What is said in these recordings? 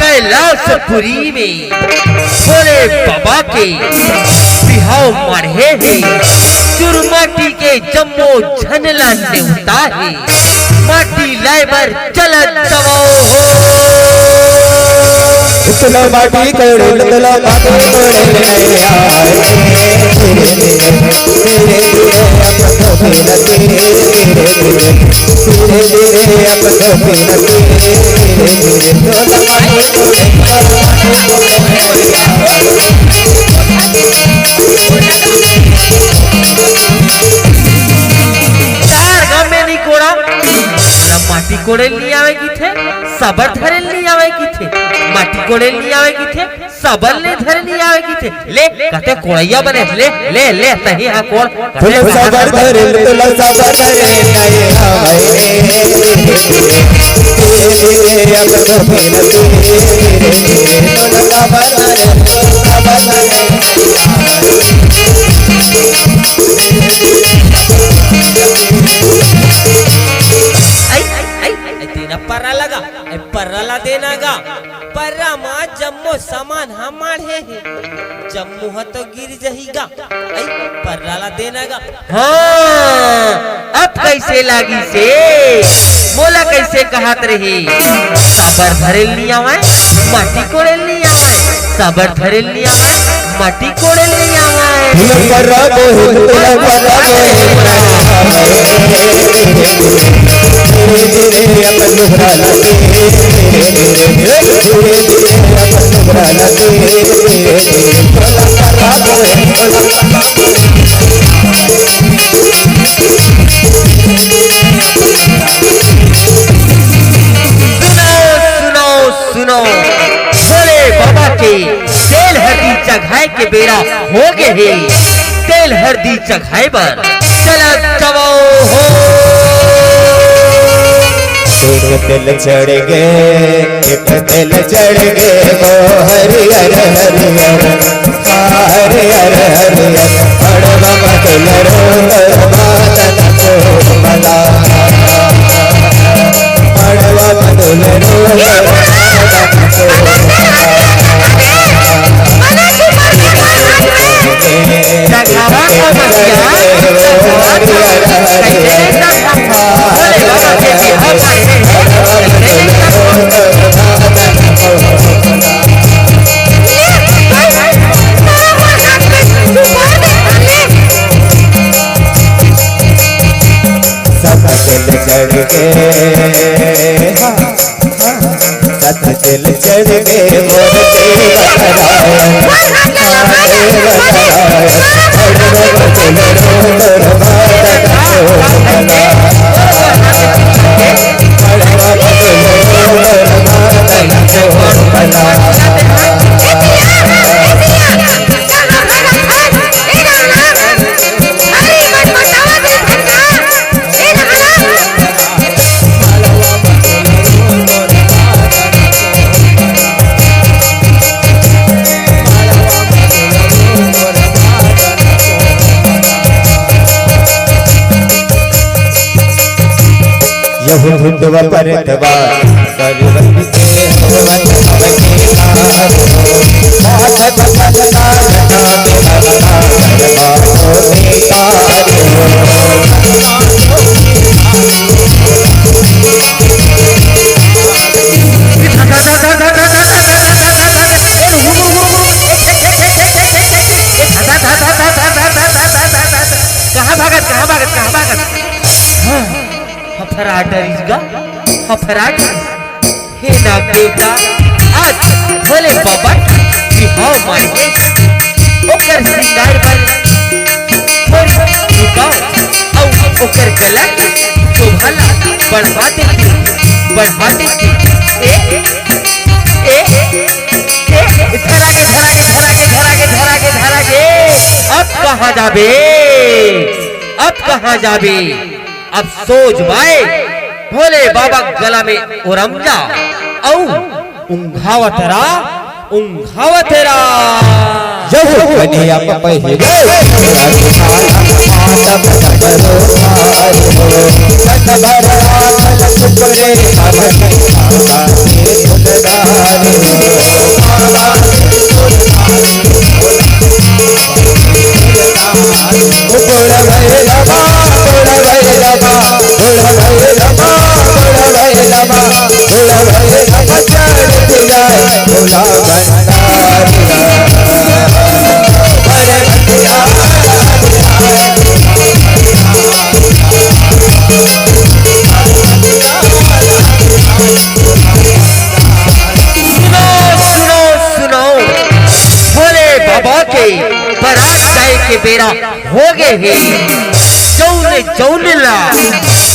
कैलाशपुरी में भोले बाबा के बिहाव मरे है, चुरमाटी के जम्मो झनला नेवता है, माटी लाइबर चलन दबाओ हो। उतला माटी कोड़े उतला माटी कोड़े नहीं आए माटी कोड़े नहीं आवे की थे, सबर धरे नहीं आवे की थे, माटी कोड़े नहीं आवे की थे, सबर ने धरे नहीं आवे की थे। ले कहते कोड़ैया बने, ले ले ले सही हाँ कोड़ सबर धरे तुला सबर धरे नहीं आवे पर्रा लगा पर्राला देना गा पर्रा माँ जम्मो सामान हमारे है जम्मू है तो गिर जाएगा पर्राला देना गा। हाँ अब कैसे लागी से मोला कैसे कहत रही साबर धरेल नहीं आवे माटी कोड़ेल नहीं आवे साबर धरेल नहीं आवे माटी कोड़ेल नहीं आवे सुनो भोले बाबा के तेल हरदी चढ़ाए के बेरा हो गए है तेल हरदी चढ़ाए पर चला चबाओ हो। एक तेल चढ़ गए एक तेल चढ़ गए वो हरियर हरियर हरियर हरियर अड़वा मदल रोदर मादन को मला अड़वा मदल रोदर दिल चढ़ गए मोर यह भूतवा परतवा सर्वति के भगवत अवकेला माथ बसना घटा बेला सर्वा फफराट हे नाग देवता आज भोले बाबा बिहाव माने ओकर श्रृंगार पर थोड़ी झुकाओ और ओकर गला शोभाला बढ़ा देती धरा के अब कहाँ जाबे अब सोच बाए भोले बाबा गला में उरम जा औ उंघावतरा जब कन्हैया पपही रे के बेरा हो गए हे जौनला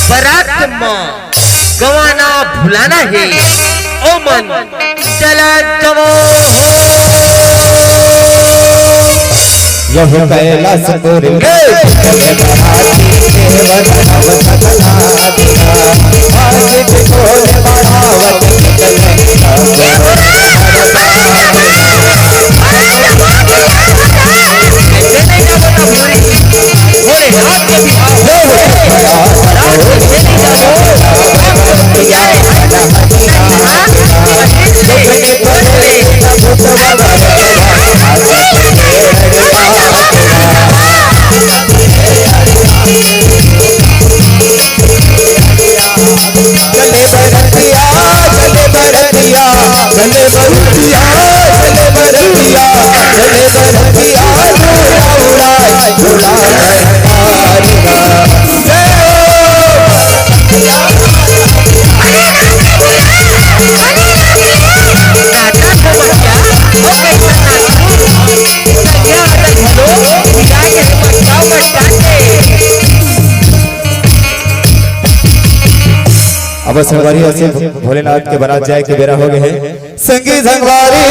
बरात मां गवाना भुलाना है ओ मन चला जवो हो यह कैलाश पुरी रे अब संगवारी ऐसे भोलेनाथ के बारात जाए के बेरा हो गए हैं संगी संगवारी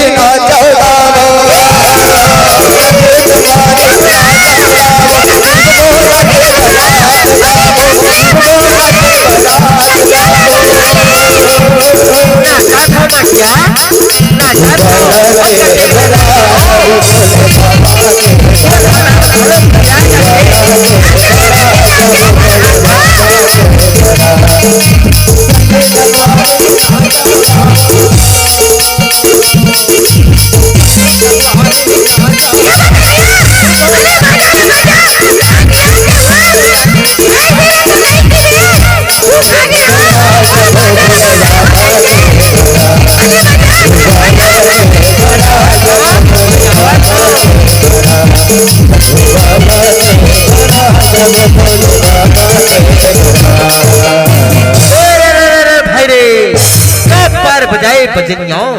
बजाए बजनियाओं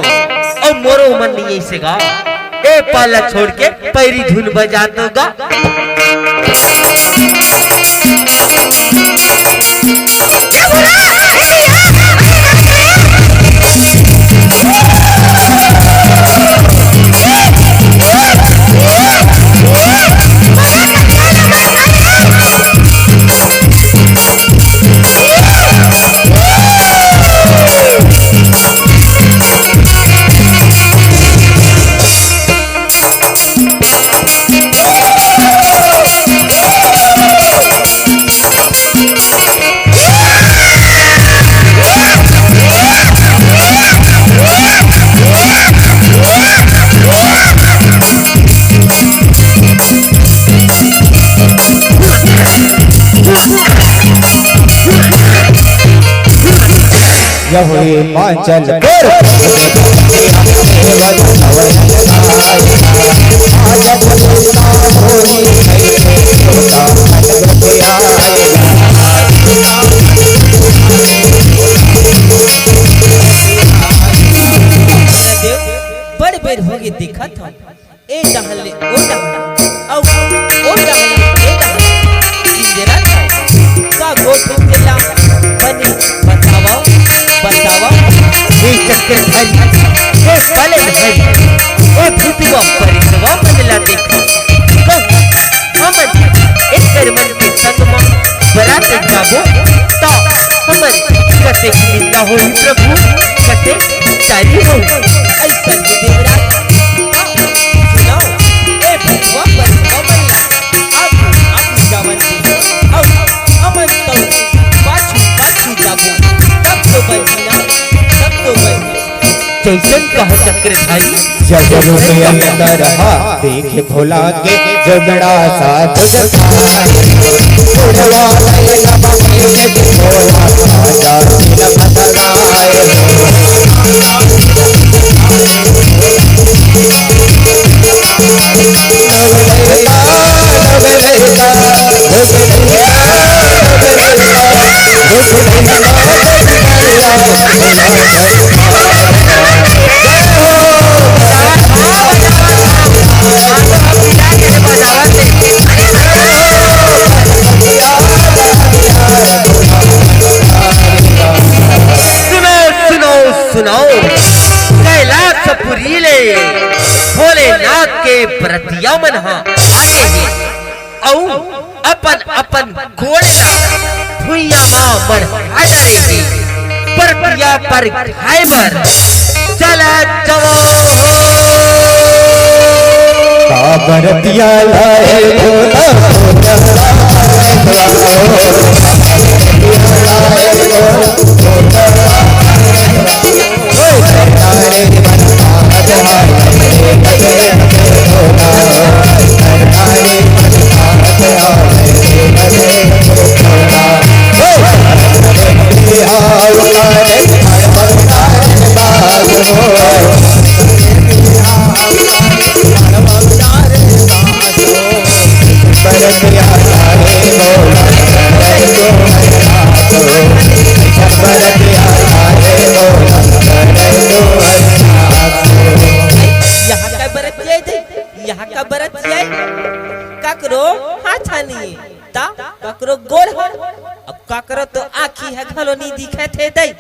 और मोरो मन नहीं से गा ए पाला छोड़ के पैरी धुन बजा दोगा यह पांचल होगे दिखत हो ए डहल ले ओ डहल औ ओ डहल ले ए डहल इंदिरा का गोठ केला बनी बतावा बतावा ये चक्कर धरी ये पले धरी ओ भूतवा परितवा बदला देखो हम एक मन के संग में बरात जाबो तो हमर कते निंदा होई प्रभु कते तारी हो ऐसा देवरा सुनाओ ए भगवा पर अमला आप जावन औ अमन तो पाछू जाबो तब तो बजना तब तो बजना जैसन कह चक्रधारी जब रुपया अंदर रहा देखे भोला के जबड़ा साथ उड़वा लैला बाबे के भोला राजा दिन बदलाए सुनाओ कैलाशपुरी ले भोलेनाथ के व्रतिया मन आए हैं औ अपन अपन घोड़ला भुइया मां बढ़ा डरेगी परपिया पर खाइबर चला जवो काबरतिया लाए भोला यहाँ का बरत जाए काकरो हाथानी ता काकरो गोड़ हो अब काकरो तो आँखी है घलो नहीं दिखत है दई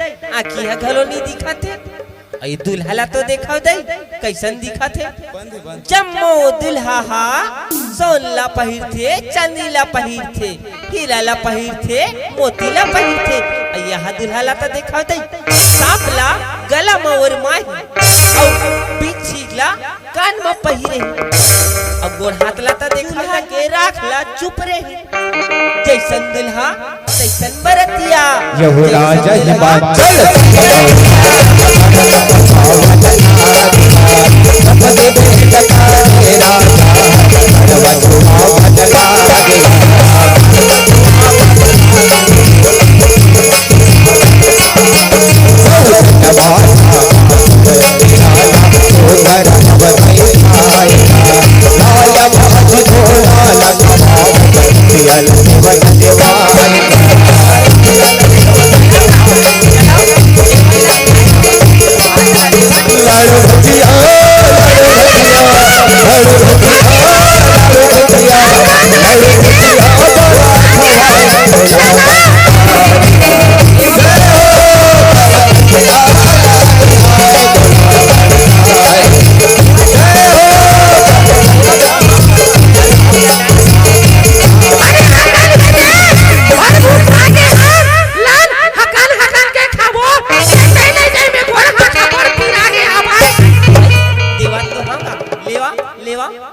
आँखी है घलो नहीं दिखत है आई दुल्हला तो देखा दई कैसन दिखत है जम्मो दुल्हा हा सोनला पहिर थे चांदीला पहिर थे हीराला पहिर थे मोतीला पहिर थे यहाँ दुल्हला तो देखा दई सांपला गला मोर माही और बिछीला कान में पहिरे अब गोड़ हाथ लाता देखला के राखला चुप रहे जैसन दुल्हा तैसन बरतिया यहू राजा हिमाचल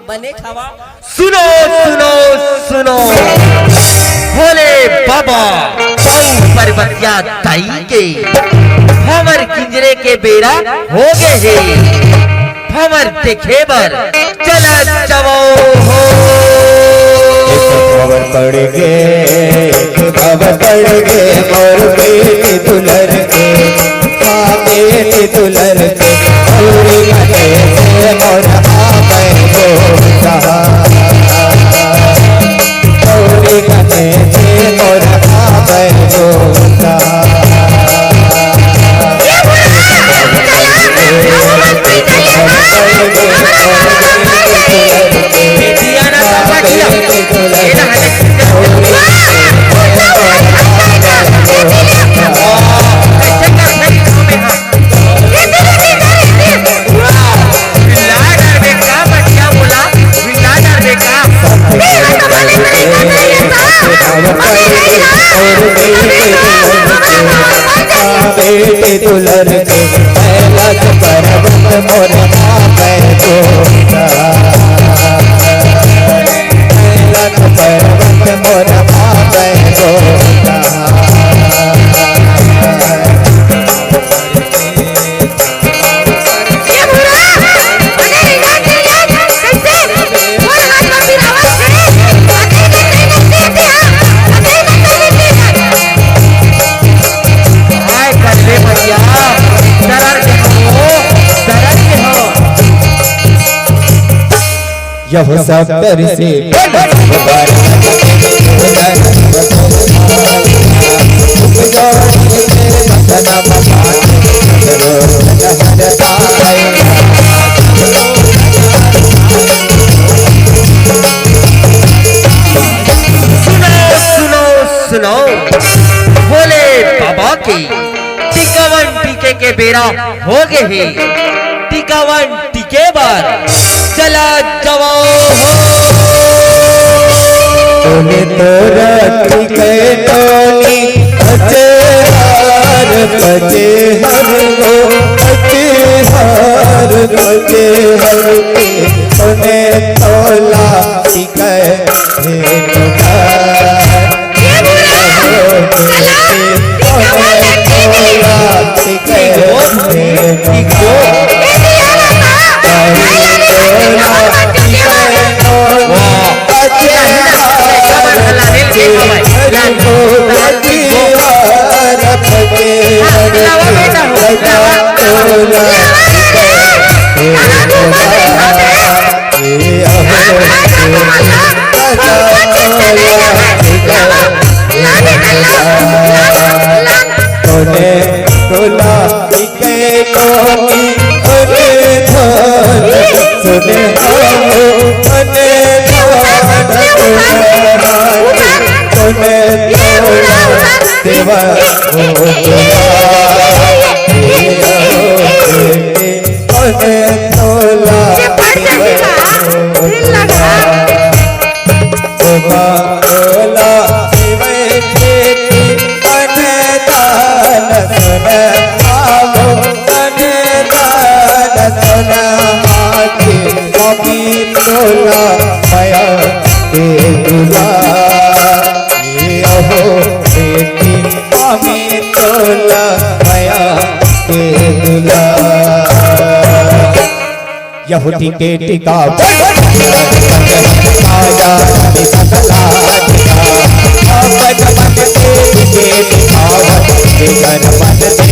बने खावा सुनो सुनो सुनो भोले बाबा पर्वतिया ताई के हमर किंजरे के बेरा हो गए है हमर देखे बर चला जाओ हो खबर पड़ गए मोर बेटी दुल्हन के बेटी दुल्हन के मोर मोर कैलाश पर्वत मोर नावे गोता कैलाश पर्वत मोर नावे गोता यह सब से सुनो बोले बाबा की टिकावन टीके के बेरा हो गए ही टिकावन टीके बार चला जवाओ तोने तोरा टिके टोनी बचे हर बचे हर गो बचे हर बचे हर के तोने तोला टिके हे तोला टिके टोनी अरे धन सुने हो अने तोने तोला देवा हो अने तोला तोला शिवे तोला माया के दुला ये अहो बेटी स्वामी तोला माया के दुला यहूदी के टिका आया सकला के दिखावत घर मन से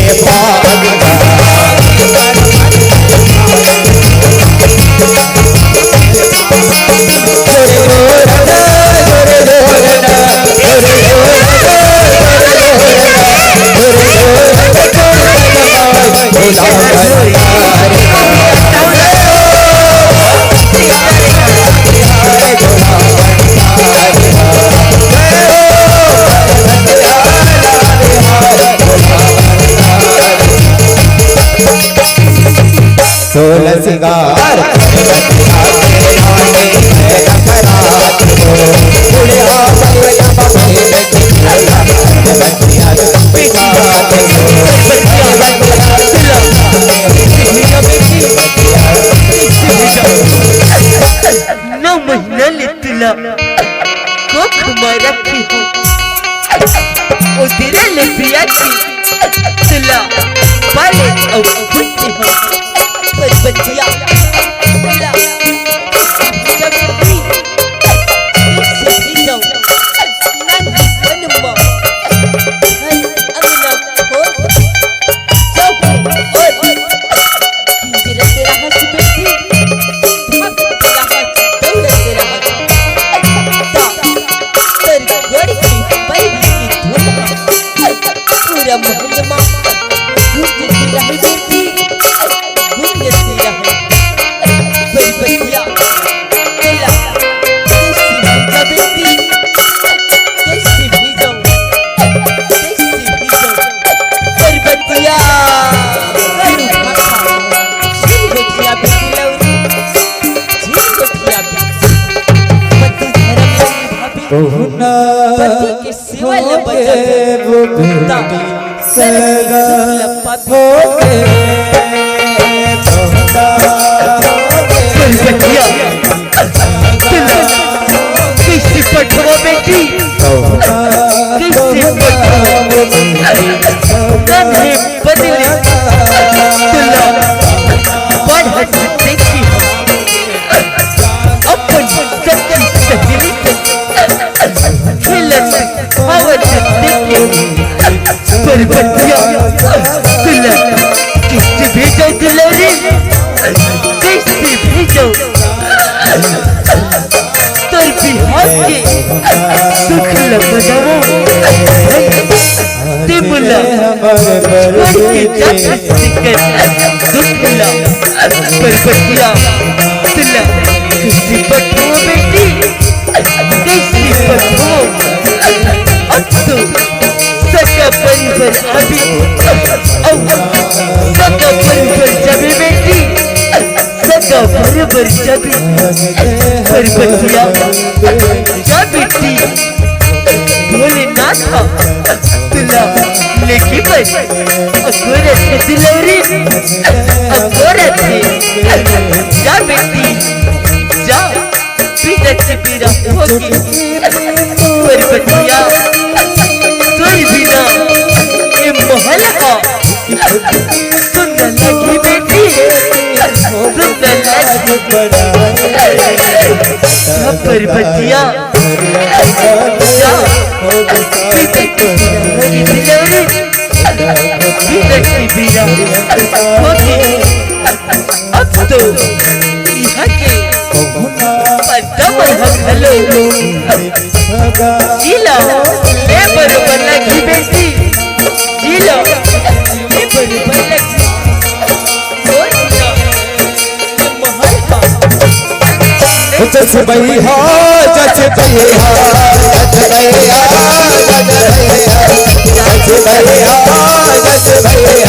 सोलह सिंगार नौ महीना ले तुला को कुमारा की हो ओ तेरे ले पिया की तुला पाले और कुछ हो पर बच्चिया तुला जब भी से भी जाओ नन वनमा हल अगला हो जब और तेरा हाथ बेटी पति के सिवा लपटा सगा हो गए बोला बजाओ ते बोला कोई जात सिकत दुखला परपतिया तुला किसी पठो बेटी किसी पठो अब तो सका परिवर अभी सका परिवर जब बेटी सका परिवर जब परपतिया जा बेटी भोलेनाथ तुला लेकी बस अगोरत दिलवरी अगोरत जा बेटी जा पीरत से पीरा होगी परपतिया सोई बिना ये महल का सुंदर लगी बेटी सुंदर लगी परपतिया जा अब तो यहाँ के हेलो जिला मैं बरोबर लगी बेटी जिला मैं बरोबर लगी जस भैया जस भैया जस भैया जस भैया जस भैया जस भैया